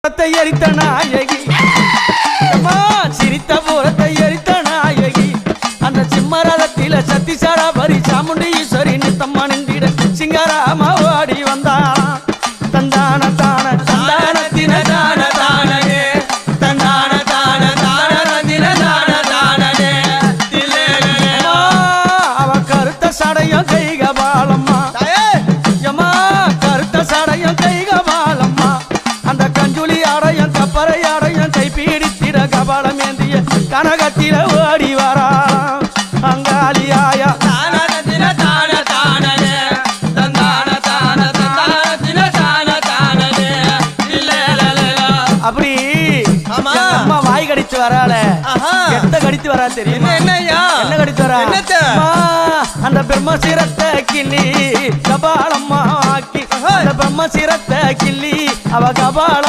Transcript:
எரித்த நாயகி சிரித்த பூரத்தை எரித்த நாயகி அந்த சிம்மரதத்தில சத்திசாரா பரி சாமுண்டி ஈஸ்வரி நித்தம்மா நின்றிட சிங்கராமா ஓடி வந்தாளாம். தந்தான தான தந்தான தின தான தானே தந்தான தான தான தின தான தானே அவ கருத்த சடையும் கைகபாலம்மா யமா கருத்த சடையும் கைகபாலம்மா அந்த கஞ்சுளி ஆடையும் கப்பரை ஆடையும் கைப்பீடித்திட கபாலம் ஏந்திய கனகத்தில ஓடி வரா அங்காளியாயா அப்படி அம்மா வாய் கடிச்சு வரால எத்த கடித்து வரா தெரியும் என்ன கடித்து வரா அந்த பிரம்ம சிரத்தை கிள்ளி கபாலம்மா ஆக்கி அந்த பிரம்ம சிரத்தை கிள்ளி அவ கபால